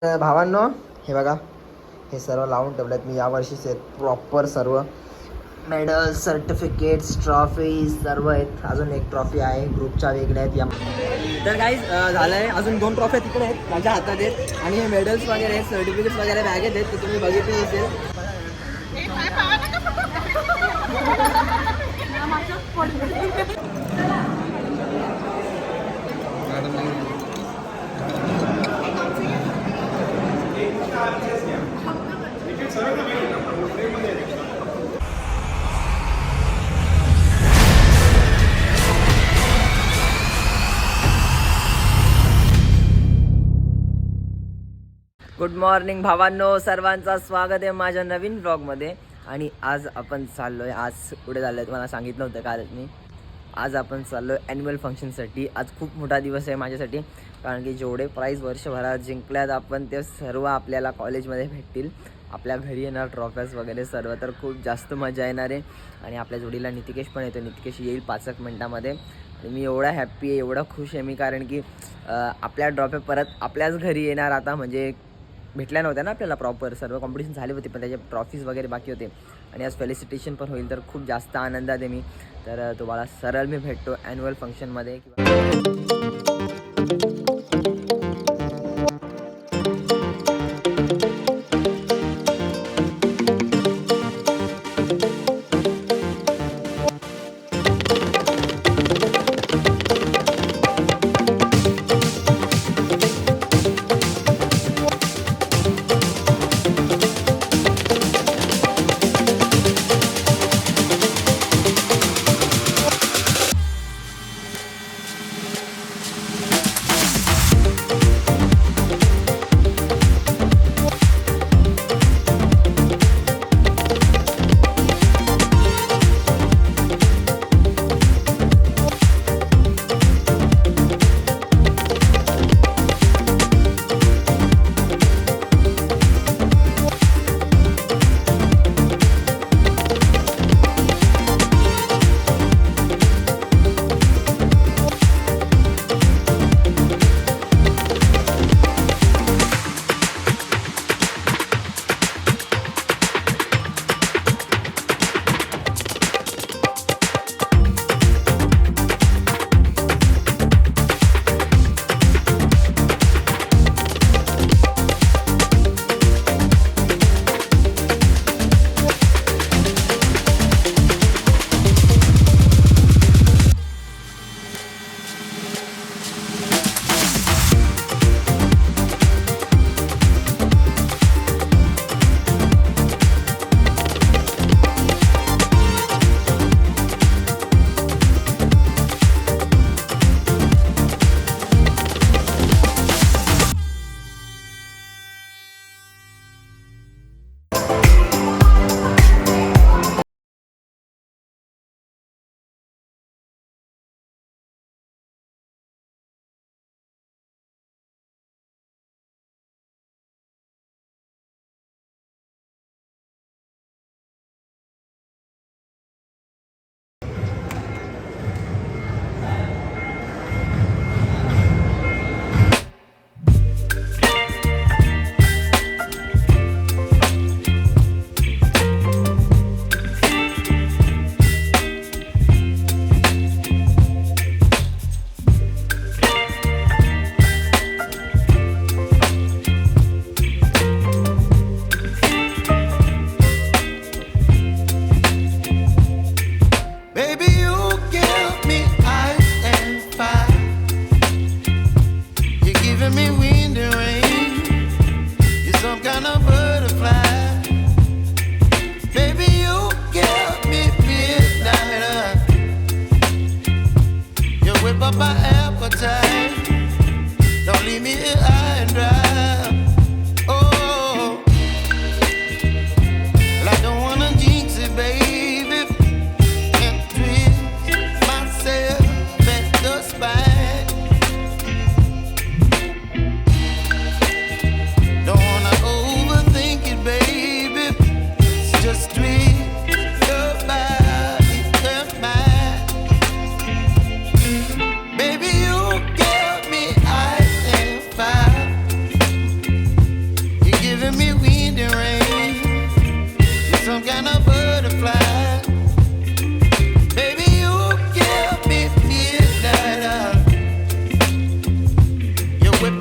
भावांनो, हे बघा, हे सर्व लावून ठेवलेत मी यावर्षीच आहेत प्रॉपर सर्व मेडल, सर्टिफिकेट्स, ट्रॉफीज सर्व आहेत. अजून एक ट्रॉफी आहे, ग्रुपच्या वेगळ्या आहेत या. तर काही झालं आहे, अजून 2 ट्रॉफ्या तिकडे आहेत माझ्या हातात आहेत आणि हे मेडल्स वगैरे आहेत, सर्टिफिकेट्स वगैरे बॅगेत आहेत, ते तुम्ही बघितले असेल. गुड मॉर्निंग भावांनो, सर्वांचं स्वागत आहे माझ्या नवीन ब्लॉगमध्ये. आणि आज आपण चाललो आहे, आज पुढे झालं आहे तुम्हाला सांगितलं होतं कारण मी आज आपण चाललो आहे ॲन्युअल फंक्शनसाठी. आज खूप मोठा दिवस आहे माझ्यासाठी, कारण की जेवढे प्राईज वर्षभरात जिंकल्यात आपण ते सर्व आपल्याला कॉलेजमध्ये भेटतील, आपल्या घरी येणार ट्रॉफ्याज वगैरे सर्व. तर खूप जास्त मजा येणार आहे. आणि आपल्या जोडीला नितिकेश पण येतो, नितिकेश येईल 5 मिनिटामध्ये. आणि मी एवढा हॅप्पी आहे, एवढा खुश आहे मी, कारण की आपल्या ट्रॉफ्या परत आपल्याच घरी येणार आता. म्हणजे भेटल्या नव्हत्या ना आपल्याला प्रॉपर, सर्व कॉम्पिटिशन झाले होते पण त्याचे ट्रॉफीज वगैरे बाकी होते. आणि आज फेलिसिटेशन पण होईल, तर खूप जास्त आनंदात आहे मी. तर तुम्हाला सरळ मी भेटतो ॲन्युअल फंक्शनमध्ये.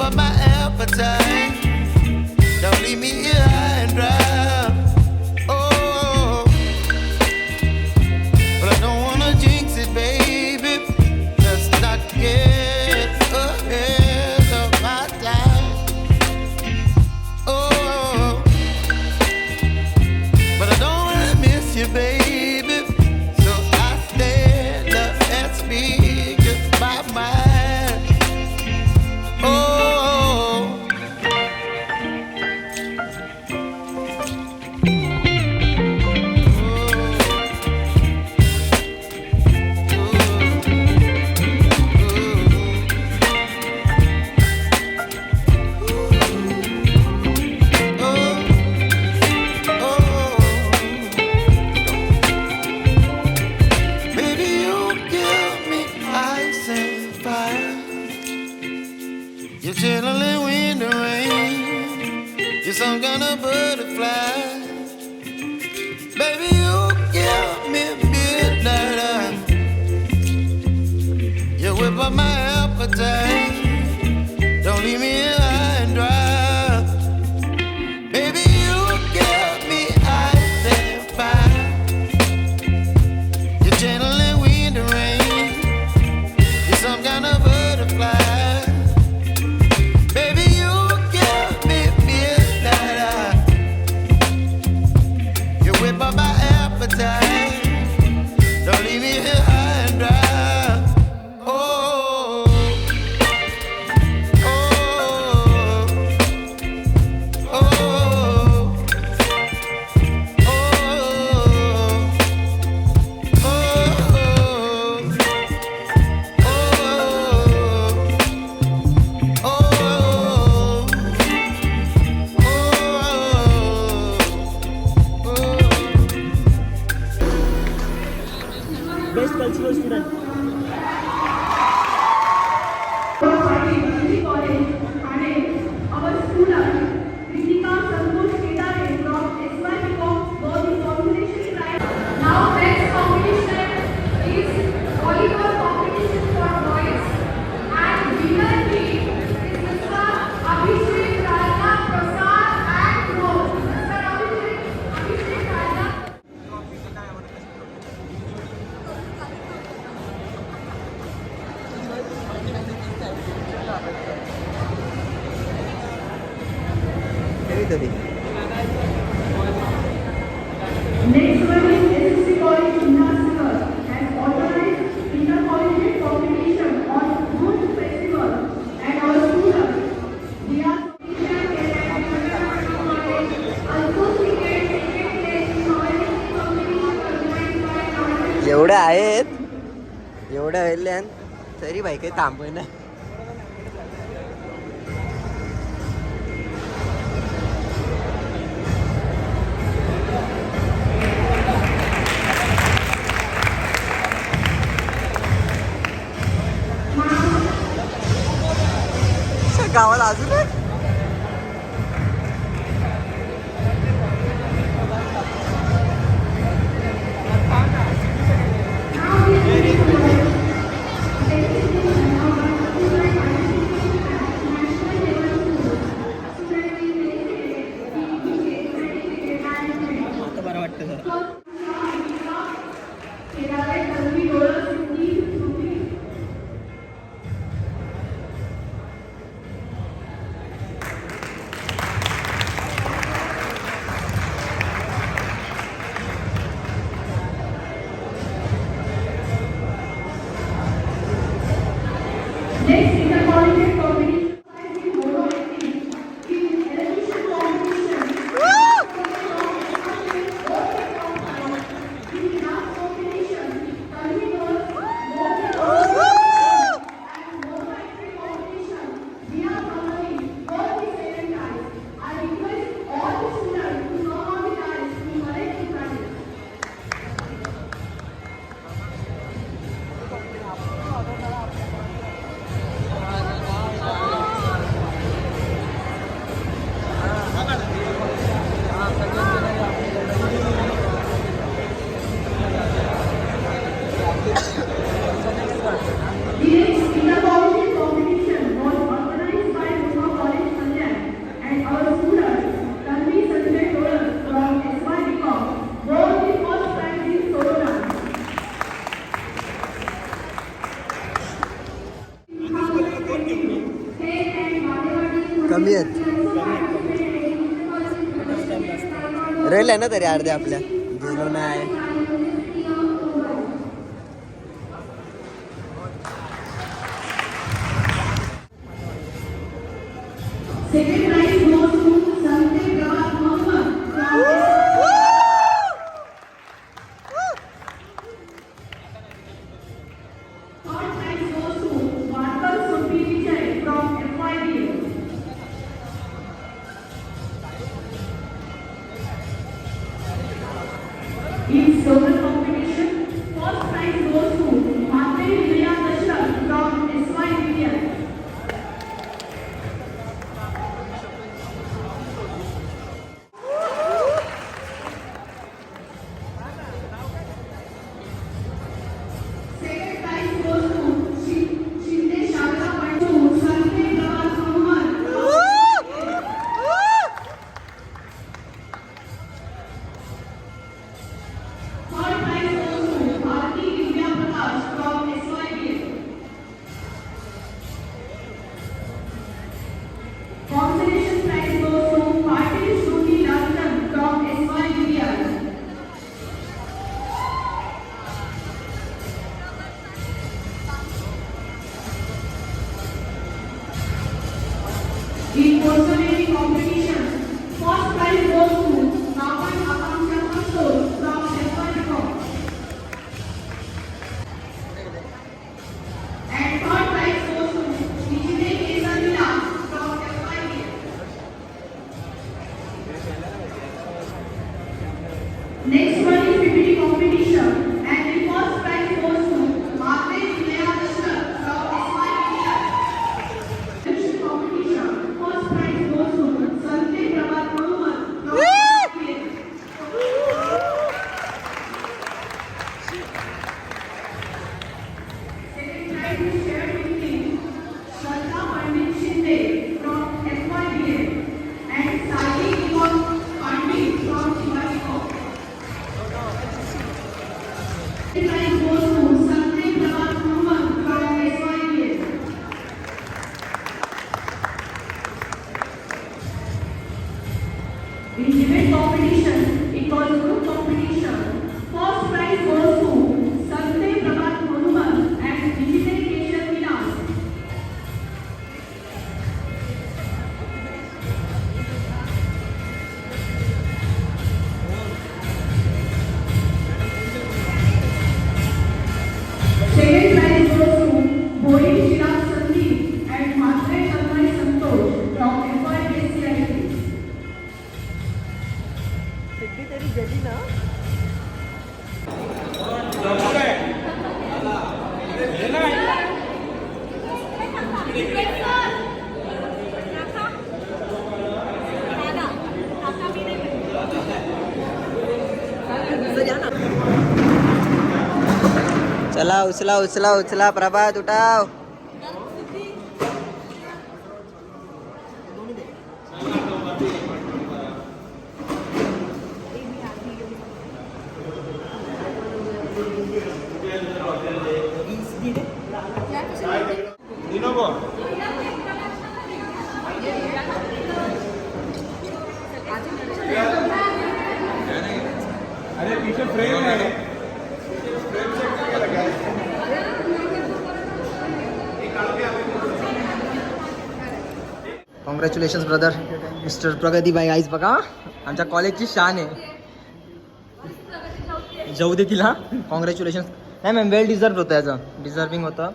up my appetite. Don't leave me here high and dry. Oh, but I don't wanna jinx it, baby. Let's not get ahead of my time. Oh, but I don't wanna miss you, baby. So I stand up and speak just my mind. Oh. You're chilling in the rain. You're some kind of butterfly. Baby, you give me midnight. You whip up my appetite. Don't leave me here high and dry. Baby, you give me ice and fire. You're channeling wind and rain. You're some kind of butterfly. My appetite. Don't leave me here high and dry. Oh, oh, oh, oh, Best cultural student. Next one is SSC College Unnasnagar has organized inter-collegiate competition on Good Festival and our students. We are also seated second place in knowledge competition organized by our एवढ्या आहेत एवढ्या वेळल्यान तरी भाई काही थांबय ना. गावाला अजून आता बरं वाटतं जरा. कमी आहेत. रेल आहे ना तरी अर्धे आपल्या गेलो नाही. Second prize goes to Sanjay Gawat Mohammed from Third prize goes to Varkar Surpi Vijay from FYBA. In slogan competition, first prize goes to Madhuri Riya Dashrath from SYBA. Second prize goes to Shinde Shagla Pandu, Sanjay Gawat Mohammed. Third prize goes to Bharti Vidya Prakash from SYBA. Consolation prize goes to Patil Shruti Ranjan from SYBA. In personality competition, first prize goes to Naman Akanksha Pastor from FYBA. And third prize goes to Vijay Kesarila from FYBA. Next one is PPT competition, and the first prize goes to Madhuri Riya Dashrath from SYBA. Next competition, first prize goes to Sanjay Gawat Mohammed from SYBA. Second prize is shared between Shraddha Pandit Shinde from FYBA and Sally Yvonne Pandit from Shivaji. Second prize goes to Sanjay Gawat Mohammed from SYBA. In debate competition, it was group competition. First prize goes to Sanjay Gawat Mohammed and Vijay Keshav Vilas. Second prize goes to Boi Chirag Sandeep and Matre Tanmay Santosh from FYBA CIT. चला उचला उचला उचला प्रभात उठाव. अरे पीछे frame है. Congratulation brother mister Pragatibai. आईज बघा आमच्या कॉलेजची शान आहे. जाऊ देखील हा. कॉंग्रॅच्युलेशन. नाही मॅम वेल डिझर्व होतं याचं. डिझर्विंग होतं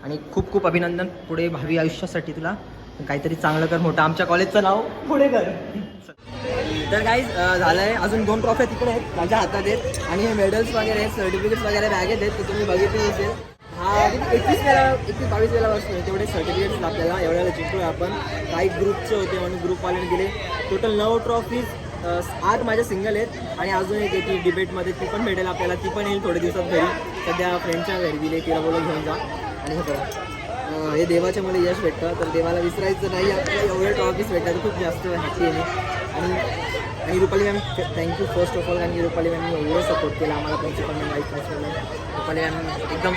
आणि खूप खूप अभिनंदन. पुढे भावी आयुष्यासाठी तुला काहीतरी चांगलं कर. मोठं आमच्या कॉलेजचं नाव पुढे कर. तर गाईज झालं आहे. अजून 2 ट्रॉफ्या तिकडे आहेत माझ्या हातात आहेत आणि हे मेडल्स वगैरे आहेत, सर्टिफिकेट्स वगैरे बॅगेत आहेत. ते तुम्ही बघितले असेल. हा 21-22 वेळा बसतो तेवढे सर्टिफिकेट्स आपल्याला. एवढ्याला जिंकलो आपण. काही ग्रुपचे होते म्हणून ग्रुपवाल्याने दिले. Total 9 trophies. 8 माझ्या सिंगल आहेत आणि अजून एक ती डिबेटमध्ये ती पण भेटेल आपल्याला. ती पण येईल थोड्या दिवसात घरी. सध्या फ्रेंडच्या घरी दिली. तिला बोलून घेऊन जा. आणि हे बघा हे देवाच्या मला यश भेटतं तर देवाला विसरायचं नाही. आपल्याला एवढे ट्रॉफीज भेटतात खूप जास्त हॅपी आहे. आणि Rupali ma'am thank you first of all. कारण की रुपाली मॅमनी एवढं सपोर्ट केला आम्हाला. Principal ma'am, vice principal ma'am, Rupali ma'am एकदम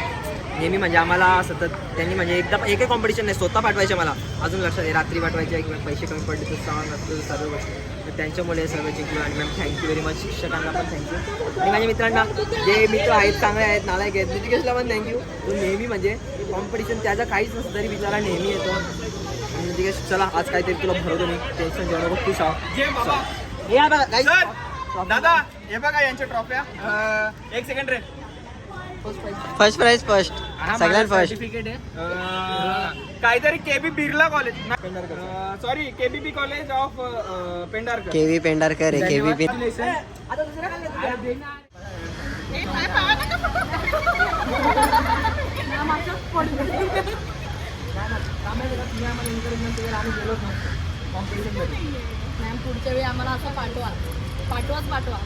नेहमी म्हणजे आम्हाला सतत त्यांनी म्हणजे एकदा एकही कॉम्पिटिशन नाही स्वतः पाठवायचे मला अजून लक्षात आहे रात्री पाठवायचे किंवा पैसे कमी पडले तर सॉंग असतं सर्व गोष्टी तर त्यांच्यामुळे हे सर्व जिंकलो आणि मॅम थँक्यू व्हेरी मच शिक्षकांना पण थँक्यू आणि माझ्या मित्रांना जे मित्र आहेत चांगले आहेत नालायक आहेत नितिकेशला पण थँक्यू तो नेहमी म्हणजे कॉम्पिटिशन त्याचा काहीच नसतं तरी बिचारा नेहमी येतो आणि नितिकेश चला आज काहीतरी तुला भरवतो मी टेन्शन जेवढं खूप खुश आहो या बघा काही दादा हे बघा यांच्या ट्रॉफ्या एक सेकंड रे फर्स्ट प्राइज फर्स्ट सगळ्यात फर्स्ट सर्टिफिकेट आहे काहीतरी KB Birla college sorry KBB college of Pendharkar KV Pendharkar आहे केवी मॅम पुढच्या वेळी आम्हाला असं पाठवा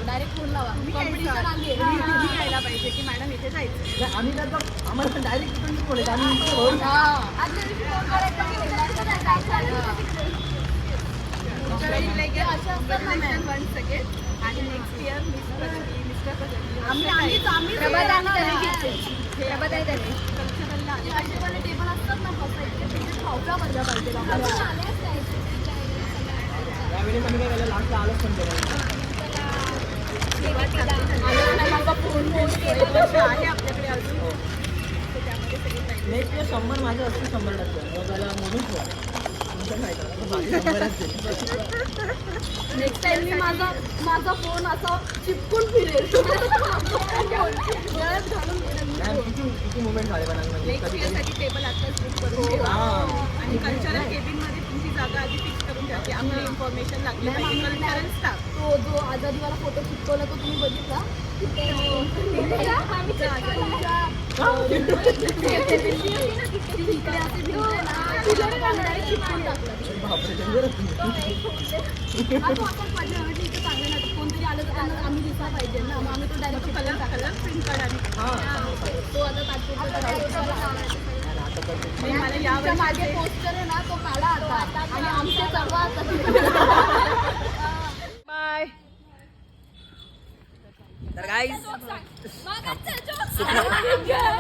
डायरेक्ट फोन लावा कॉम्पिटिशन आली यायला पाहिजे की मॅडम इथे जायचं आम्ही आम्हाला डायरेक्ट आणि नेक्स्ट इयर आम्ही टेबल असतात ना खाऊचा भरला पाहिजे आपल्याकडे अजून नेक्स्ट इयर 100 माझं असतं 100% मग त्याला म्हणून नेक्स्ट टाइम मी माझा फोन असा चिपकून फिरेल किती मुवमेंट झाले पण म्हणजे नेक्स्ट इयरसाठी टेबल आताच बुक करून ठेवा आणि कल्चरल केबिनमध्ये तुमची जागा आधी फिक्स करून ठेवा की आम्हाला इन्फॉर्मेशन लागली पाहिजे कल्चरल स्टाफ तो जो आजादीवाला फोटो चिपकवला तो तुम्ही बघितला कोणतरी आलं तर त्यांना आम्ही दिसला पाहिजे ना मग आम्ही तो डायरेक्ट कलर प्रिंट काढा तो आता मागे पोस्टर आहे ना तो काढा आता आणि आमचे सर्व आता बाय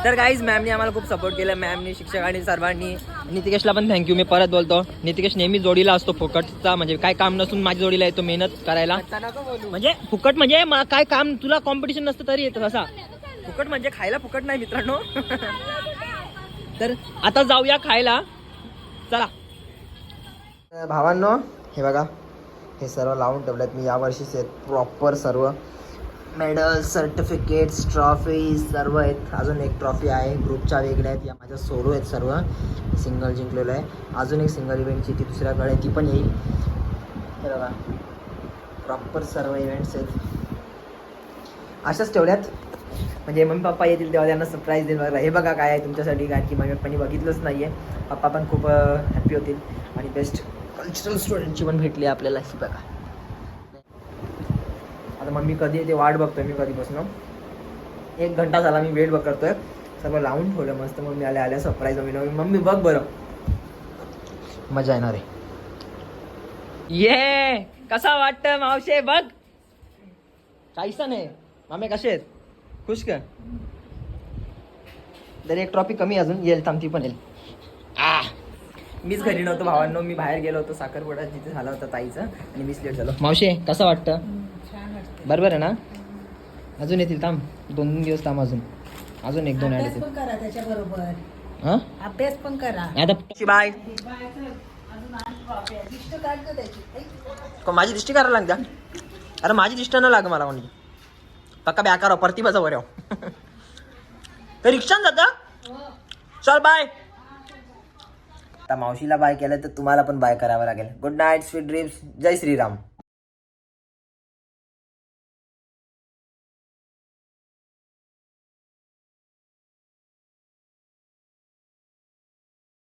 तर गाईज मॅमने आम्हाला खूप सपोर्ट केला मॅमनी शिक्षकांनी सर्वांनी नितिकेशला पण थँक्यू मी परत बोलतो नितिकेश नेहमी जोडीला असतो फुकटचा म्हणजे काय काम नसून माझ्या जोडीला येतो मेहनत करायला म्हणजे फुकट म्हणजे काय काम तुला कॉम्पिटिशन नसतं तरी येतं असा फुकट म्हणजे खायला फुकट नाही मित्रांनो तर आता जाऊया खायला चला भावांनो हे बघा हे सर्व लावून ठेवलेत मी यावर्षीच आहेत प्रॉपर सर्व मेडल सर्टिफिकेट्स ट्रॉफीज सर्व आहेत अजून एक ट्रॉफी आहे ग्रुपच्या वेगळ्या आहेत या माझ्या सोलो आहेत सर्व सिंगल जिंकलेलं आहे अजून एक सिंगल इव्हेंटची ती दुसऱ्याकडे ती पण येईल हे बघा प्रॉपर सर्व इव्हेंट्स आहेत अशाच ठेवल्यात म्हणजे मम्मी पप्पा येतील तेव्हा त्यांना सरप्राईज देईल बघा हे बघा काय आहे तुमच्यासाठी कारण की मम्मी पप्पांनी बघितलंच नाही आहे पप्पा पण खूप हॅप्पी होतील आणि बेस्ट कल्चरल स्टुडंटची पण भेटली आपल्याला ही बघा आता मम्मी कधी ते वाट बघतोय मी कधीपासून 1 घंटा झाला मी वेट करतोय सर्व लावून ठेवलं मस्त मम्मी आल्या सरप्राईज मम्मी बघ बरं मजा येणार आहे ये कसा वाटतं मावशे बघ काहीच नाही मामे कसे आहेत खुश का तरी एक ट्रॉफी कमी अजून येईल थांब ती पण येईल मीच घरी नव्हतो भावांनो मी बाहेर गेलो होतो साखरपुडा जिथे झाला होता ताईचा आणि मीच लेट झालो मावशे कसं वाटतं बरोबर आहे ना अजून येतील थांब 2 दिवस थांब अजून 1-2 ऍड येतील करा त्याच्याबरोबर हां अभ्यास पण करा आता बाय माझी दृष्टी करायला लागते अरे माझी दृष्टी न लाग मला म्हणजे पक्का बेकार प्रतिभाचा वर ते रिक्षान जाता चल बाय आता मावशीला बाय केलं तर तुम्हाला पण बाय करावं लागेल गुड नाईट स्वीट ड्रीम्स जय श्रीराम